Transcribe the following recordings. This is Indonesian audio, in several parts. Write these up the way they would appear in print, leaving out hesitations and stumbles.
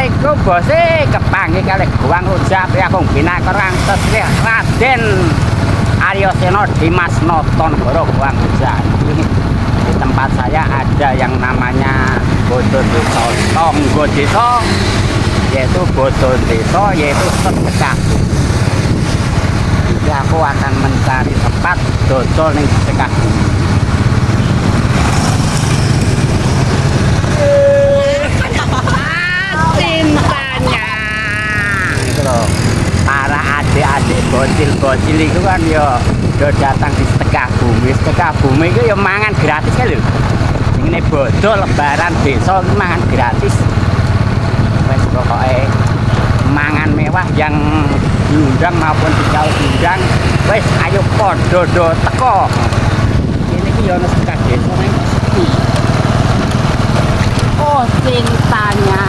iku bose kepanggih kalih Guwang Rujak Priakung Binakerang Sesih Raden Arya Sena Dimas Notonegoro Guwang Rujak. Di tempat saya ada yang namanya Bodo Desa, Tonggo Desa, yaitu Bodo Desa, yaitu sedekah. Jadi aku akan mencari tempat dodol ning sedekah. Cintanya itu loh, para adik-adik bocil-bocil itu kan ya udah datang di sedekah bumi itu ya mangan gratis kan lho. Ini bodol lebaran desa mangan gratis. Wes pokoknya mangan mewah yang diundang maupun tidak diundang, wes ayo podo do teko. Ini ki yo sedekah desa nang sepi. Oh cintanya.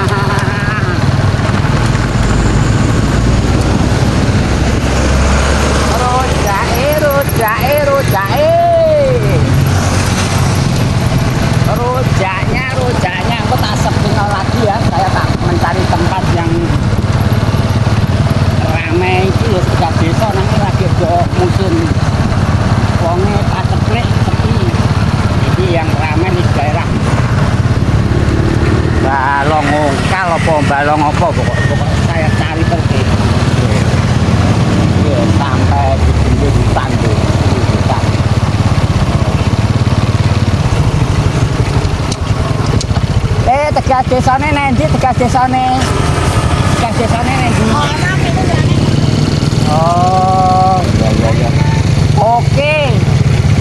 Rujaknya aku tak sepingal lagi ya. Saya tak mencari tempat yang ramai itu ya sedekah desa nanti lagi do musim wonge paceplek sepi. Jadi yang ramai di daerah Balong Ongkal apa Balong apa pokok saya cari terus. Sampai di pinggir hutan tuh. Tegas desane nendi, tegas desane. Tegas desane nendi. Oh, ya. Oke.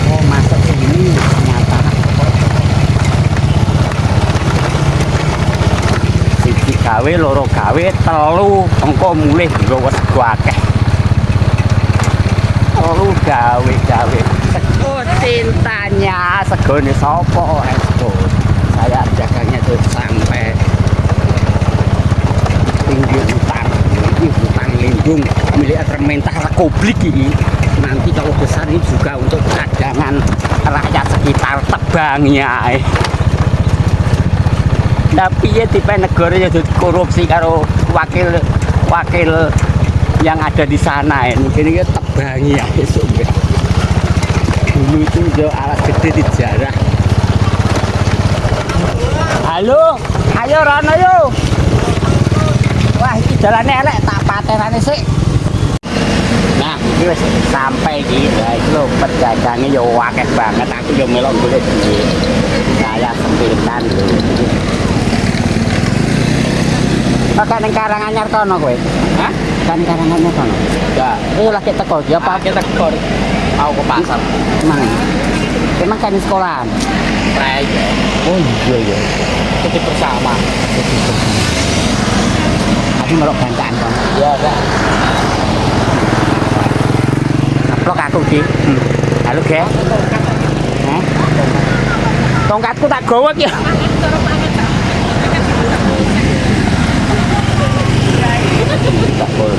Oh, masuk sini ternyata. Siji gawe, loro gawe, telu engko mulih nggawa sego akeh. Telu gawe. Sego cintanya, segone sapa ora sego. Saya jaganya tuh sampai pinggir hutan. Ini hutan lindung milik Termentah Republik ini. Nanti kalau besar ini juga untuk cadangan rakyat sekitar tebangnya. Tapi ya tipe negara ya korupsi karo wakil yang ada di sana ini. Ini tebangnya besok ya. Dulu itu udah alat gede di jarah. Halo, ayo Rono yo. Wah, iki jalane elek tak patenane sik. Nah, iki wis sampai iki. Lah iki lho pedagange yo akeh banget. Aku yo melok golek duit. Saya sempitan lho. Pakai ning Karanganyar kono kowe. Hah? Kan Karanganyar kono. Ya, lagi teko ya apa? Kita teko. Mau ke pasar. Emang kan sekolahan. Oh iya. Cuti bersama. Aku melok bantaan kan. Iya, Kak. Ngeplok aku ki. Halo, Ge. Hah? Tongkatku tak gawa ki.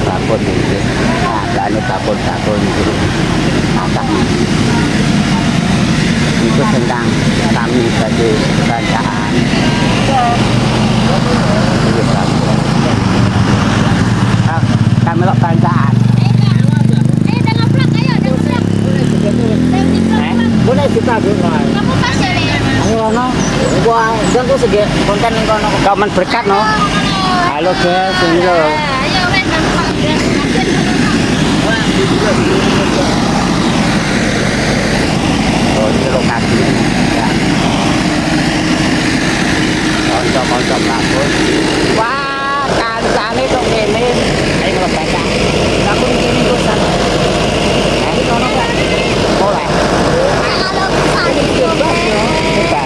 Bakul iki. Nah, jane bakul iki. Masak. Itu tentang kami sebagai bacaan. Kami lo bacaan. Boleh kita dulu. Kamu kasih ya. Ayo no. Wah, jangan tuh segi konten yang kono. Kaman berkat no. Halo guys, ini lo. Ayo wes oh, ini lokasinya ya. Konsop bagus. Wah, kancane kok ngene. Ayo lo baca. Aku ngene terus sana. Ini kono kan. Boleh. Kalau kesane coba. Coba.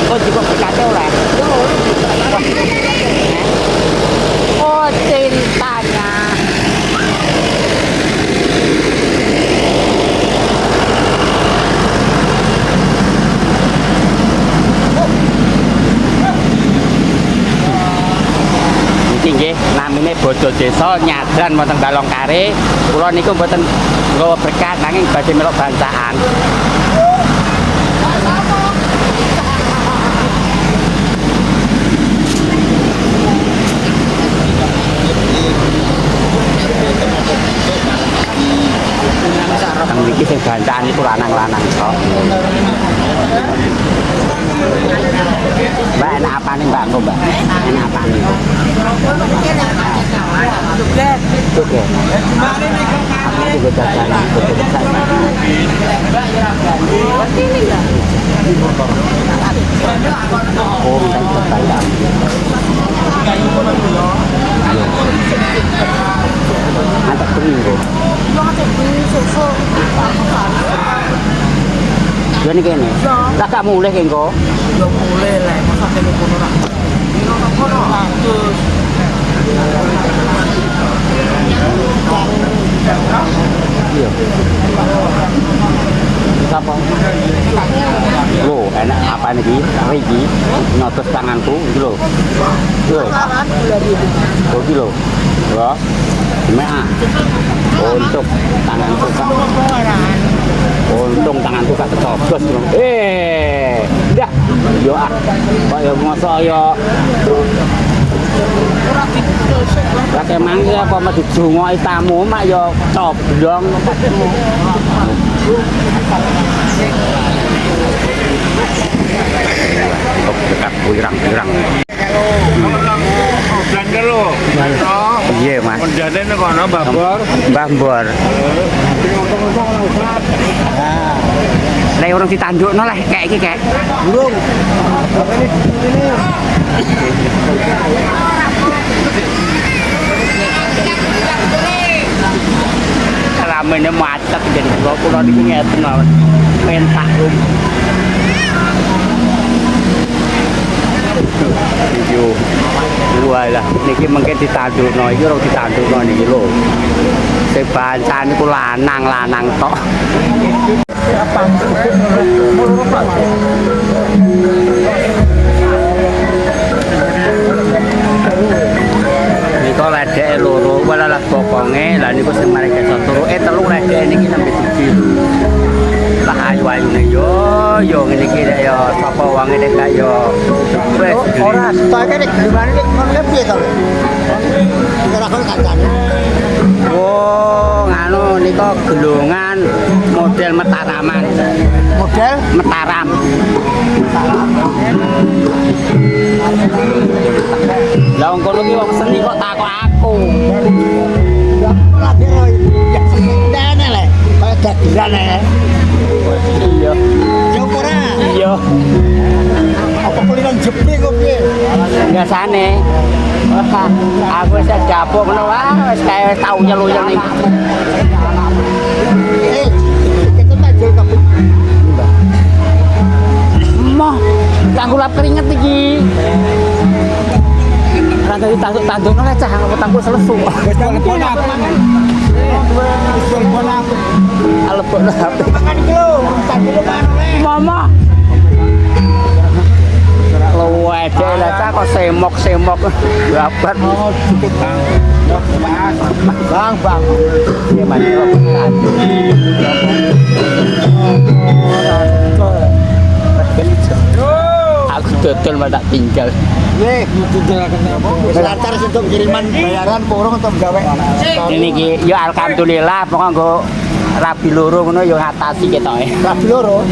Kok juga berkata ora? Oh, cintanya. Nggih, namine Bodo Desa nyadran wonten Balongkare. Kula niku mboten nggawa berkat nanging badhe melok bancaan. lanang-lanang kok. Mbak enak apa nih Mbak? Mbak enak apa nih? Oke. Aku juga jajanan betul saya. Oh, saya mantap bening. Ya ini kene. Lah gak mulih kengko. Ya mulai lah, masa kene kono ra. Ini kono lanjut. Iya. Apa? Loh, enak apa nih? Rigi, notos tanganku, gitu loh. Loh. Oh, gitu loh. Ya. Gimana? Untuk tanganku kak. Untung tanganku kak kecoblos. Dah. Yo ah. Kok ya mosok ya. Lah emang ya apa mesti dijungoki tamu mak ya coblong. Oh, dekat wirang-wirang. Belanja lo. Iya, Mas. Penjane nek kono Mbah Mbor. Lah urung ditandukno lah kayak iki kayak. Burung. Ramene macet jadi kula niku ngeten mawon. Mentak yo. Walah niki mengke ditandukno iki ora ditandukno niki lho. Sing bancan niku lanang-lanang tok. Niko ledeke loro, walalah bokonge, lah niku sing mari kesa turu telu ledeke niki nembe siji. Lah ayu-ayune yo ngene iki nek yo sapa wange nek gak yo wis Ora, stoke nek gimana nek ngono piye to? Ora kon kancane. Oh, nganu nika gelongan model Mataraman. Model Mataram. Lah wong kono ki wong seni kok takok aku. lagi ya sendene le. Kayak dagelan le. Iya. Yo ora. Iya. Apa kulinan jepri kok piye? Biasane. Wah, aku wis dapur ngono wae wis kae tau nyelu-nyelu iki. Kita tak jual kabut. Moh, kanggo lap keringet iki. Ora dadi tanduk-tandukno le cah ngutangku selesu. Wis telepon aku. Wis telepon aku. Alepon HP. Makan iki lho, tak dulu kan. Mama. Luwe deh lah cah kok semok-semok. Dapat Cukup Bang. Bang. Gimana kok aku dodol malah tinggal. Weh, ditindalaken apa? Wis lancar untuk kiriman bayaran porong untuk gawe. Ini ki yo alhamdulillah pokoknya nggo rabi loro ngono yo ngatasi ketoke. Rabi loro.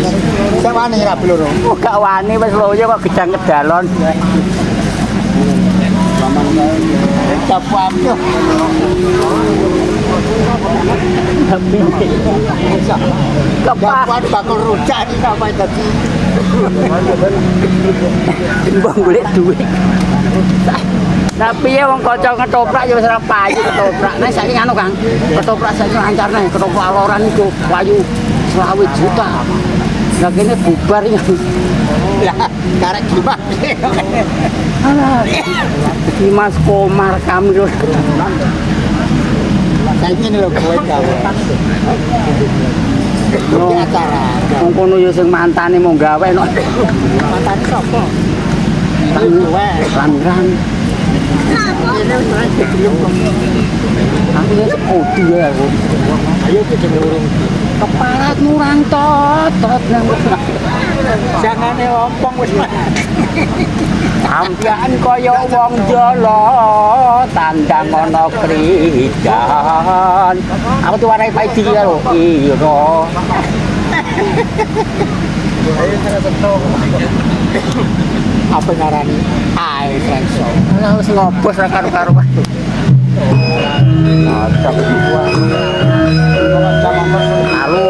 Sing wani rabi loro. Oh gak wani wis loyo kok gedang kedalon. Capam yo. Kapan bakal rujak iki kapan dadi. Bang golek duit. Tapi ya wong kanca ketoprak ya wis ora payu ketoprak. Nek saiki anu Kang, ketoprak saiki lancar nih, ketoprak loran iku payu 20 juta. Lah kene bubar iki. Lah, karek gimana? Alah. Dimas Komar Kamil. Saiki lho kowe gawe. No. Acara. Wong kono ya sing mantane mau gawe no. Mantane sapa? Rang-rang. Aku ya sepudi ya aku. Ayo kita urung. Keparat murang tot nang. Jangane ompong wis. Sampeyan kaya wong jala tandang ana krijan. Aku tuwarai paidi karo ira. Apa ngarani? Ae Franso. Lah wis ngobos ra karo-karo waktu. Nah, tak buat. Lalu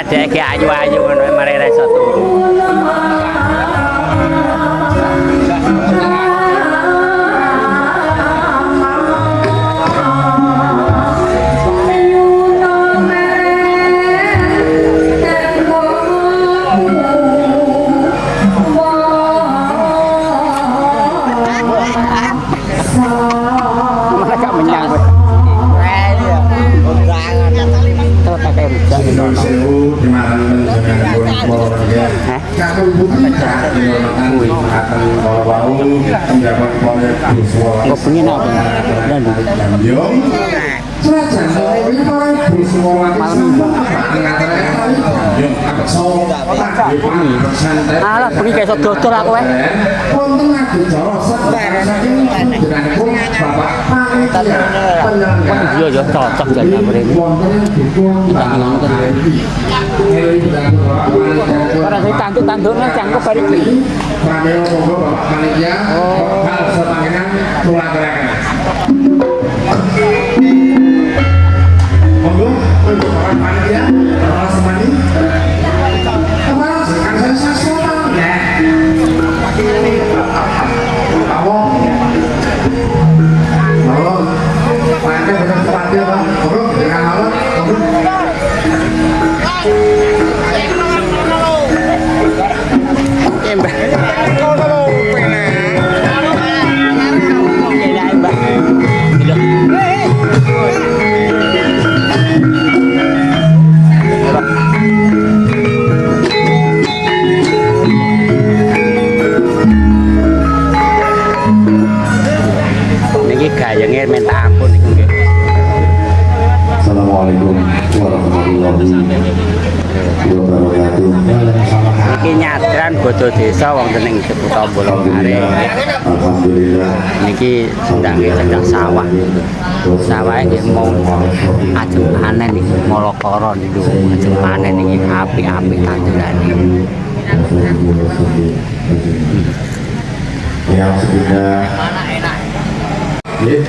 Dek ayu-ayu ngono mari ra iso turu. Mereka menyambut. Alah, bengi kayak dodol aku wae. Iya ya cocok jadi mrene. Ora sing tanduk-tandukne cangkep bari iki. Oh, monggo untuk para panitia, para semani. Kan saya ya. Kamu. Halo. Pantai benar pantai, Bang. Monggo dengan awak, monggo. Mbak. niki nyadran bodo desa wonten ing Kutha Bolongare. Alhamdulillah. Niki sedangke cedhak sawah. Sawahe nggih mau ajeng panen iki molokoro niku. Ajeng panen iki apik-apik tandurane. Yang sudah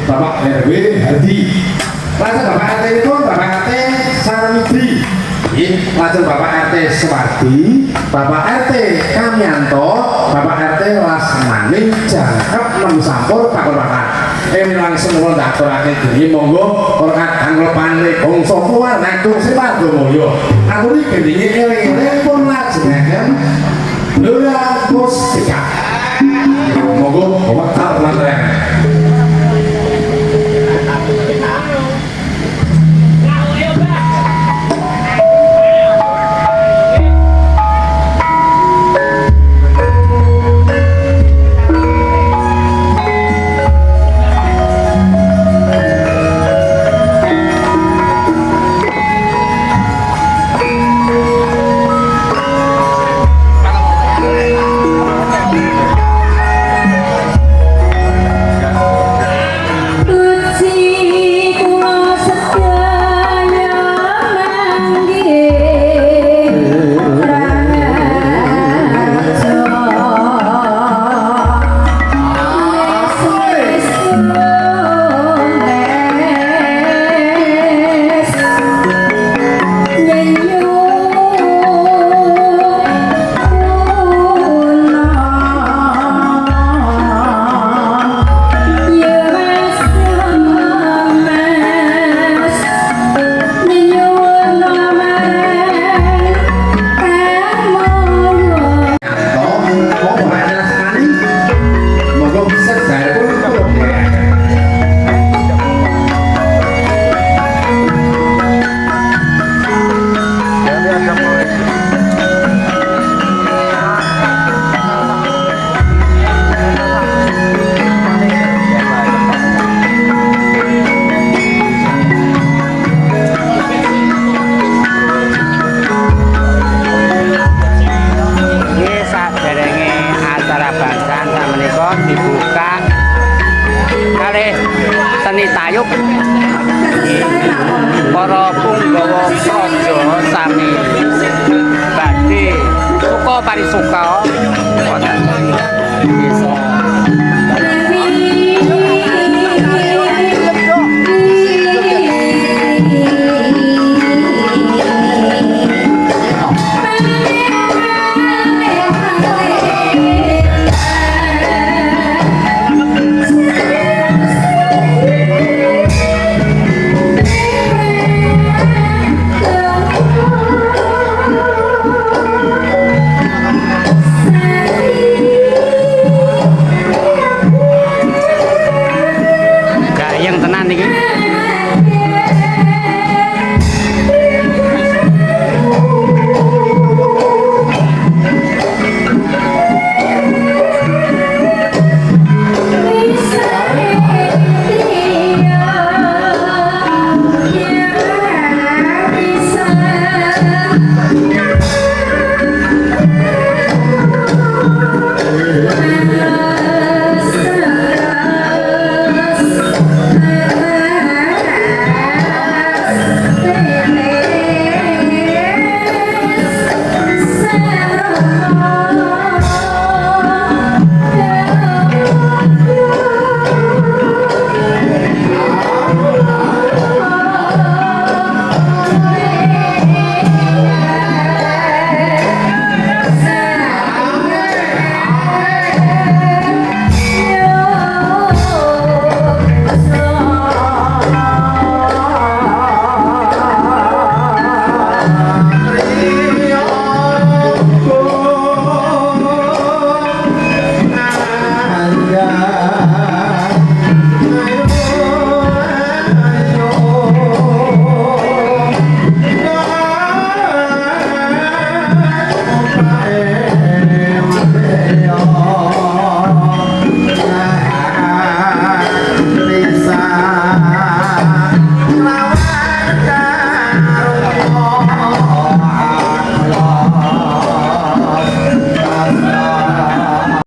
Bapak RW Hadi. Lajeng Bapak RT itu Bapak RT Saramidri. Lajeng Bapak RT Suwardi, Bapak RT Kamyanto, Bapak RT Lasmani jangkep 6 sampur Bapak. Ini langsung kula ndaturake diri monggo ora anglepane bangsa tuwa ngatur sewarga mulya. Aku iki gendinge eling-eling pun lajengaken Nura Mustika. Monggo Bapak Tarlan. Dibuka kali seni tayub para punggawa praja sami badhe suka parisuka wonten desa